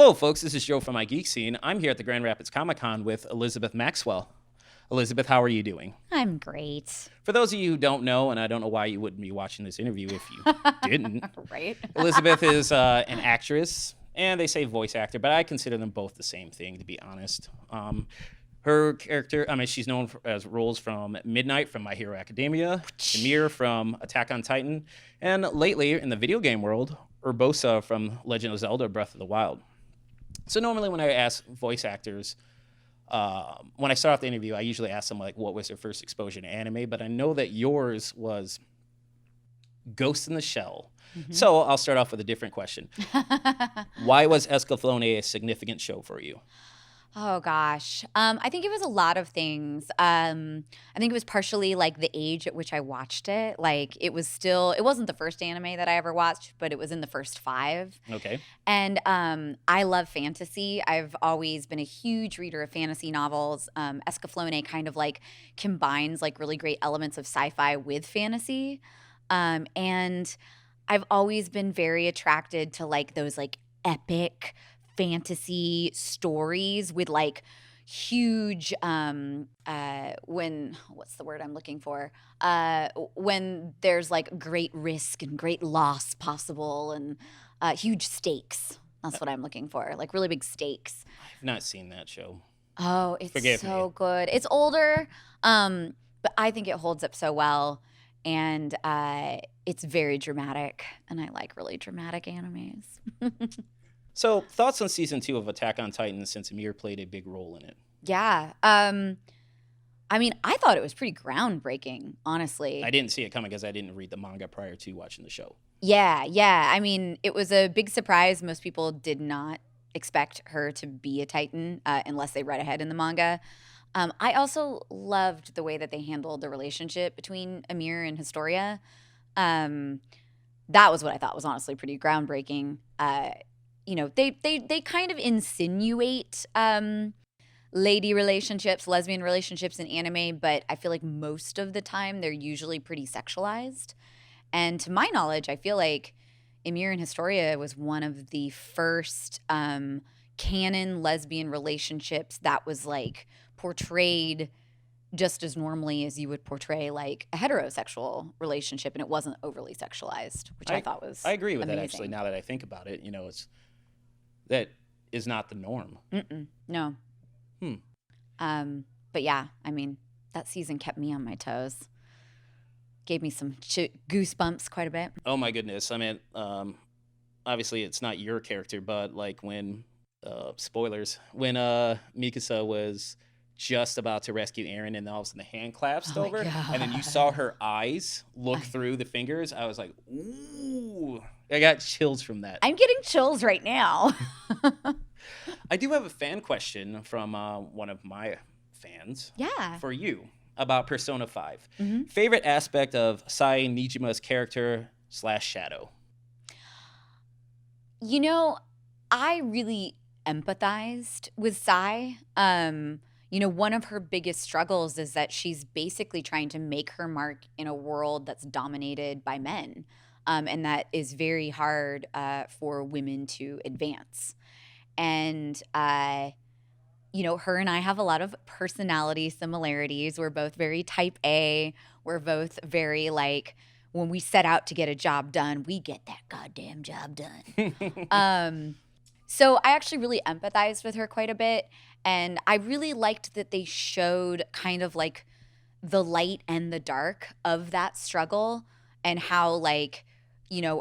Hello, folks. This is Joe from My Geek Scene. I'm here at the Grand Rapids Comic-Con with Elizabeth Maxwell. Elizabeth, how are you doing? I'm great. For those of you who don't know, and I don't know why you wouldn't be watching this interview if you didn't, Right? Elizabeth is an actress, and they say voice actor, but I consider them both the same thing, to be honest. Her character, she's known as roles from Midnight from My Hero Academia, Ymir from Attack on Titan, and lately in the video game world, Urbosa from Legend of Zelda: Breath of the Wild. So normally when I ask voice actors, when I start off the interview, I usually ask them, like, what was their first exposure to anime, but I know that yours was Ghost in the Shell. Mm-hmm. So I'll start off with a different question. Why was Escaflowne a significant show for you? Oh, gosh. I think it was a lot of things. I think it was partially like the age at which I watched it. Like it wasn't the first anime that I ever watched, but it was in the first 5. Okay. And I love fantasy. I've always been a huge reader of fantasy novels. Escaflowne kind of like combines like really great elements of sci-fi with fantasy. And I've always been very attracted to like those like epic fantasy stories with like huge what's the word I'm looking for, when there's like great risk and great loss possible and huge stakes. That's what I'm looking for, like really big stakes. I've not seen that show. Oh, it's Forgive so me. good. It's older, but I think it holds up so well. And it's very dramatic, and I like really dramatic animes. So, thoughts on season 2 of Attack on Titan, since Ymir played a big role in it? Yeah. I thought it was pretty groundbreaking, honestly. I didn't see it coming because I didn't read the manga prior to watching the show. Yeah. I mean, it was a big surprise. Most people did not expect her to be a Titan unless they read ahead in the manga. I also loved the way that they handled the relationship between Ymir and Historia. That was what I thought was honestly pretty groundbreaking. They kind of insinuate lady relationships, lesbian relationships in anime, but I feel like most of the time they're usually pretty sexualized. And to my knowledge, I feel like Ymir and Historia was one of the first canon lesbian relationships that was like portrayed just as normally as you would portray like a heterosexual relationship, and it wasn't overly sexualized, which I thought was I agree with amazing. that, actually, now that I think about it. That is not the norm. No. But yeah, I mean, that season kept me on my toes. Gave me some goosebumps quite a bit. Oh my goodness. I mean, obviously it's not your character, but like when, spoilers, when Mikasa was just about to rescue Eren and then all of a sudden the hand clasped over, and then you saw her eyes look through the fingers, I was like, ooh. I got chills from that. I'm getting chills right now. I do have a fan question from one of my fans. Yeah. For you about Persona 5. Mm-hmm. Favorite aspect of Sai Nijima's character / Shadow? I really empathized with Sai. One of her biggest struggles is that she's basically trying to make her mark in a world that's dominated by men. And that is very hard for women to advance. And, her and I have a lot of personality similarities. We're both very type A. We're both very, like, when we set out to get a job done, we get that goddamn job done. So I actually really empathized with her quite a bit. And I really liked that they showed kind of, like, the light and the dark of that struggle and how, like,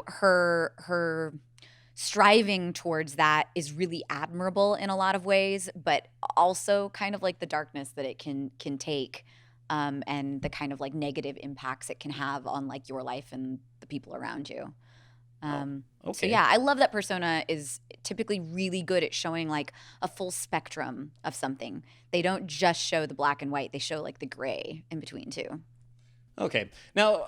her striving towards that is really admirable in a lot of ways, but also kind of like the darkness that it can take, and the kind of like negative impacts it can have on like your life and the people around you. Okay. So yeah, I love that Persona is typically really good at showing like a full spectrum of something. They don't just show the black and white; they show like the gray in between too. Okay. Now,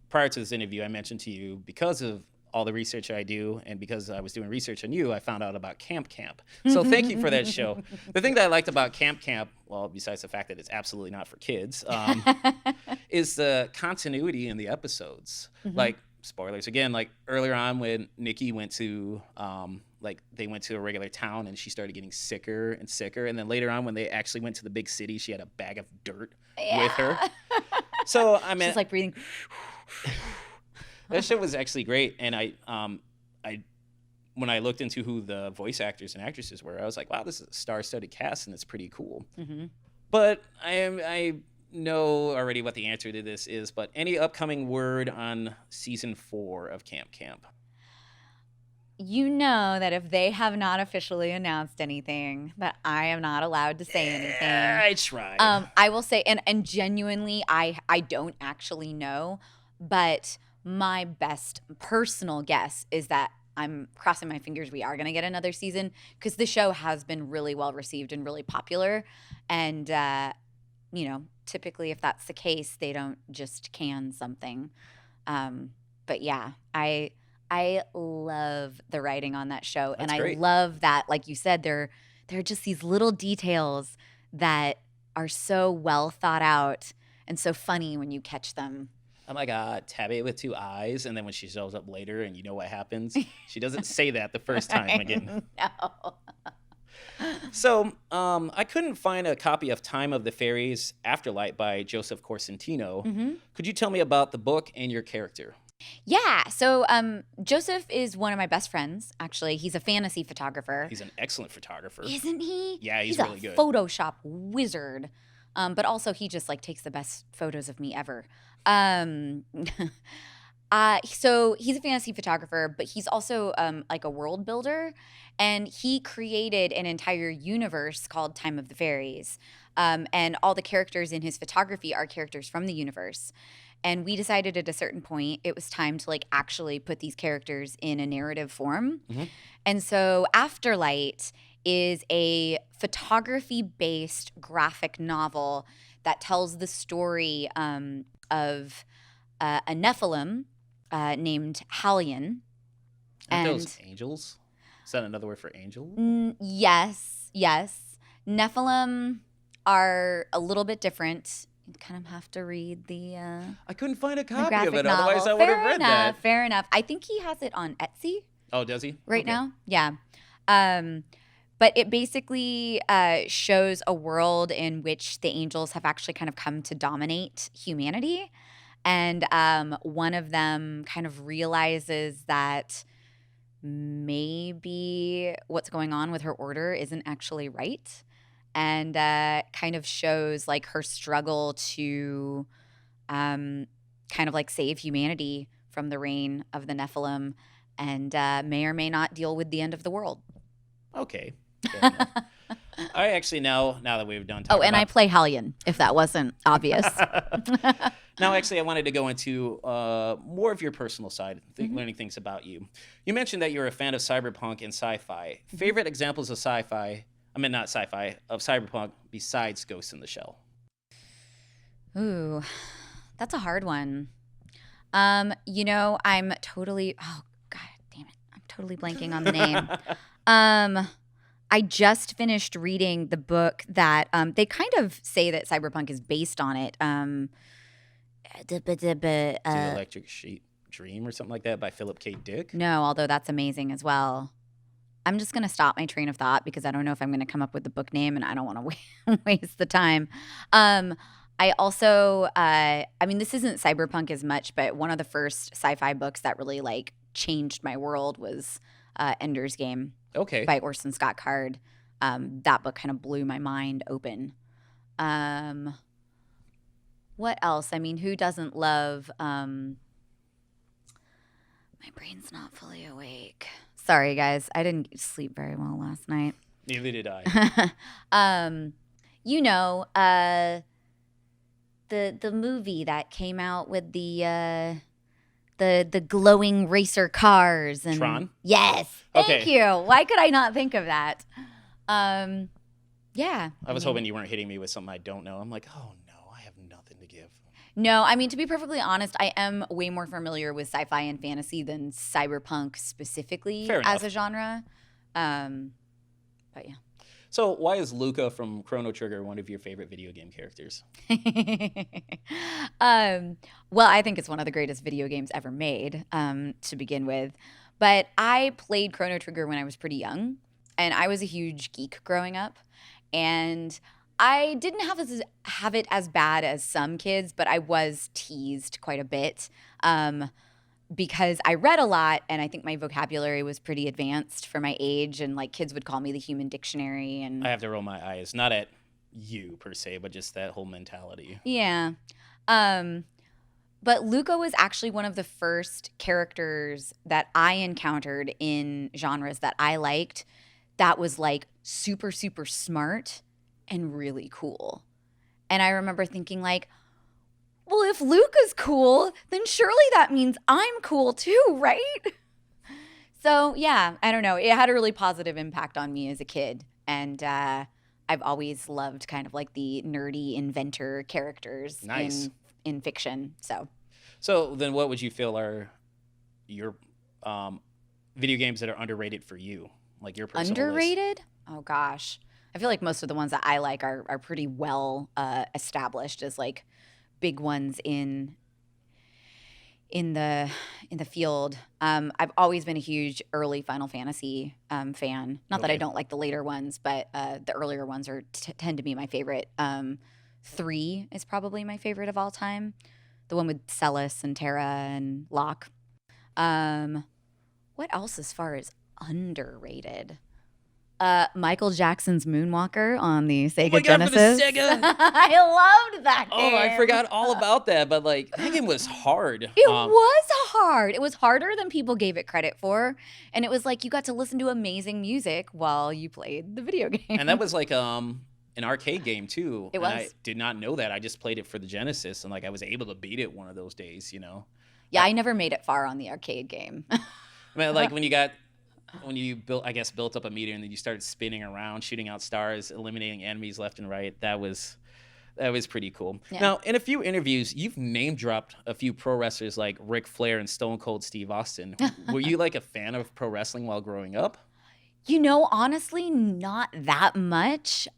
prior to this interview, I mentioned to you, because of all the research I do and because I was doing research on you, I found out about Camp Camp. So thank you for that show. The thing that I liked about Camp Camp, well, besides the fact that it's absolutely not for kids, is the continuity in the episodes. Mm-hmm. Like, spoilers again, like earlier on when Nikki went to like they went to a regular town and she started getting sicker and sicker. And then later on, when they actually went to the big city, she had a bag of dirt with her. So I mean, She's like breathing. that shit was actually great. And when I looked into who the voice actors and actresses were, I was like, wow, this is a star-studded cast and it's pretty cool. Mm-hmm. But I know already what the answer to this is, but any upcoming word on season 4 of Camp Camp? You know that if they have not officially announced anything, that I am not allowed to say anything. I tried. I will say, and genuinely, I don't actually know, but my best personal guess is that I'm crossing my fingers we are going to get another season, because the show has been really well received and really popular. And, typically if that's the case, they don't just can something. But yeah, I love the writing on that show. That's and great. I love that, like you said, there are just these little details that are so well thought out and so funny when you catch them. Oh my God, Tabby with 2 eyes, and then when she shows up later and you know what happens, she doesn't say that the first time again. No. So I couldn't find a copy of Time of the Fairies Afterlight by Joseph Corsentino. Mm-hmm. Could you tell me about the book and your character? Yeah. So Joseph is one of my best friends, actually. He's a fantasy photographer. He's an excellent photographer. Isn't he? Yeah, he's really good. Photoshop wizard. But also he just like takes the best photos of me ever. So he's a fantasy photographer, but he's also like a world builder, and he created an entire universe called Time of the Fairies. And all the characters in his photography are characters from the universe. And we decided at a certain point it was time to like actually put these characters in a narrative form. Mm-hmm. And so Afterlight is a photography-based graphic novel that tells the story of a Nephilim named Halion. Aren't those angels? Is that another word for angel? Yes. Nephilim are a little bit different. You kind of have to read the I couldn't find a copy graphic of it. novel. Otherwise, I would have read that. Fair enough. I think he has it on Etsy Oh, does he? right Okay. now. Yeah. But it basically shows a world in which the angels have actually kind of come to dominate humanity. And one of them kind of realizes that maybe what's going on with her order isn't actually right. And kind of shows like her struggle to kind of like save humanity from the reign of the Nephilim, and may or may not deal with the end of the world. Okay. Fair enough. I actually now that we've done talking I play Halion, if that wasn't obvious. Now, actually, I wanted to go into more of your personal side, Mm-hmm. learning things about you. You mentioned that you're a fan of cyberpunk and sci-fi. Favorite examples of sci-fi? I mean, not sci-fi, of cyberpunk besides Ghost in the Shell. Ooh, that's a hard one. I'm totally, oh God damn it. I'm totally blanking on the name. I just finished reading the book that they kind of say that cyberpunk is based on it. The Electric Sheep Dream or something like that by Philip K. Dick. No, although that's amazing as well. I'm just going to stop my train of thought because I don't know if I'm going to come up with the book name, and I don't want to waste the time. I also, this isn't cyberpunk as much, but one of the first sci-fi books that really like changed my world was Ender's Game Okay. by Orson Scott Card. That book kind of blew my mind open. What else? I mean, who doesn't love my brain's not fully awake. Sorry, guys. I didn't sleep very well last night. Neither did I. The movie that came out with the glowing racer cars and Tron? Yes. Thank Okay. you. Why could I not think of that? Yeah. I was hoping you weren't hitting me with something I don't know. I'm like, oh no, I have nothing to give. No, I mean, to be perfectly honest, I am way more familiar with sci-fi and fantasy than cyberpunk specifically Fair enough. as a genre. But yeah. So why is Luca from Chrono Trigger one of your favorite video game characters? Well, I think it's one of the greatest video games ever made, to begin with. But I played Chrono Trigger when I was pretty young, and I was a huge geek growing up. And I didn't have it as bad as some kids, but I was teased quite a bit because I read a lot, and I think my vocabulary was pretty advanced for my age. And like kids would call me the human dictionary. And I have to roll my eyes, not at you per se, but just that whole mentality. yeah. But Luca was actually one of the first characters that I encountered in genres that I liked that was like super, super smart and really cool. And I remember thinking like, well, if Luca's cool, then surely that means I'm cool too, right? So yeah, I don't know. It had a really positive impact on me as a kid. And I've always loved kind of like the nerdy inventor characters Nice. in fiction. So then what would you feel are your video games that are underrated for you? Like your personal list? Underrated? Oh gosh. I feel like most of the ones that I like are pretty well established as like big ones in the field. I've always been a huge early Final Fantasy fan. Not that I Okay. don't like the later ones, but the earlier ones tend to be my favorite. 3 is probably my favorite of all time. The one with Celis and Terra and Locke. What else as far as underrated? Michael Jackson's Moonwalker on the Sega my God, for the Genesis. Sega! I loved that game. Oh, I forgot all about that, but like that game was hard. It was hard. It was harder than people gave it credit for. And it was like you got to listen to amazing music while you played the video game. And that was like an arcade game too. It And I was. did not know that. I just played it for the Genesis, and like I was able to beat it one of those days. Yeah, I never made it far on the arcade game. I mean, like when you built up a meter and then you started spinning around, shooting out stars, eliminating enemies left and right. That was pretty cool. Yeah. Now, in a few interviews, you've name dropped a few pro wrestlers like Ric Flair and Stone Cold Steve Austin. Were you like a fan of pro wrestling while growing up? Honestly, not that much.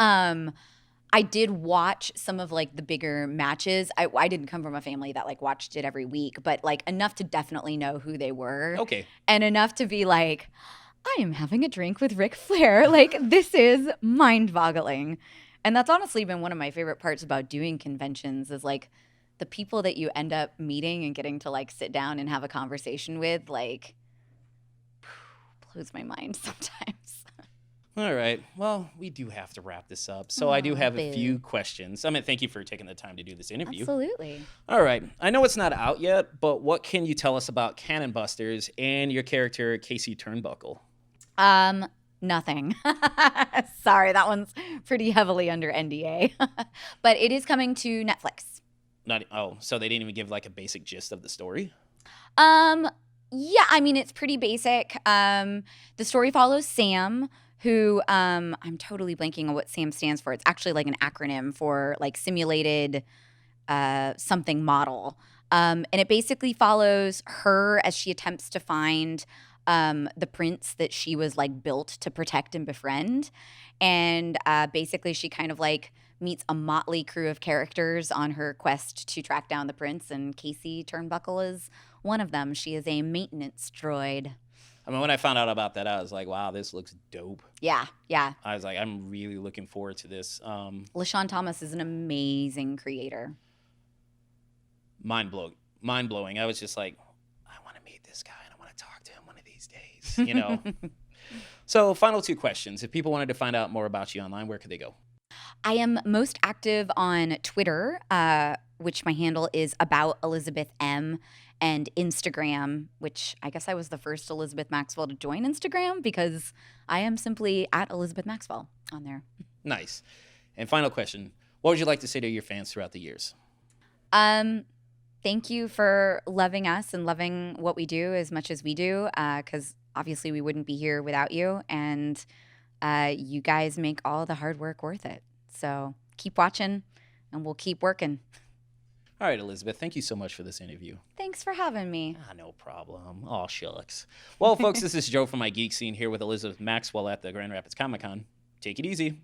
I did watch some of like the bigger matches. I didn't come from a family that like watched it every week, but like enough to definitely know who they were. Okay. And enough to be like, I am having a drink with Ric Flair. Like, this is mind-boggling. And that's honestly been one of my favorite parts about doing conventions is like the people that you end up meeting and getting to like sit down and have a conversation with, like, blows my mind sometimes. All right. Well, we do have to wrap this up. So I do have a boo. few questions. I mean, thank you for taking the time to do this interview. Absolutely. All right. I know it's not out yet, but what can you tell us about Cannon Busters and your character, Casey Turnbuckle? Nothing. Sorry, that one's pretty heavily under NDA. But it is coming to Netflix. So they didn't even give like a basic gist of the story? Yeah, I mean, it's pretty basic. The story follows Sam, who I'm totally blanking on what SAM stands for. It's actually like an acronym for like simulated something model. And it basically follows her as she attempts to find the prince that she was like built to protect and befriend. And basically she kind of like meets a motley crew of characters on her quest to track down the prince. And Casey Turnbuckle is one of them. She is a maintenance droid. I mean, when I found out about that, I was like, wow, this looks dope. Yeah. I was like, I'm really looking forward to this. LaShawn Thomas is an amazing creator. Mind blowing. I was just like, I want to meet this guy and I want to talk to him one of these days, So final 2 questions. If people wanted to find out more about you online, where could they go? I am most active on Twitter, which my handle is about Elizabeth M, and Instagram, which I guess I was the first Elizabeth Maxwell to join Instagram because I am simply at Elizabeth Maxwell on there. Nice. And final question. What would you like to say to your fans throughout the years? Thank you for loving us and loving what we do as much as we do, because obviously we wouldn't be here without you, and you guys make all the hard work worth it. So keep watching, and we'll keep working. All right, Elizabeth, thank you so much for this interview. Thanks for having me. No problem. Oh, shucks. Well, folks, this is Joe from My Geek Scene here with Elizabeth Maxwell at the Grand Rapids Comic Con. Take it easy.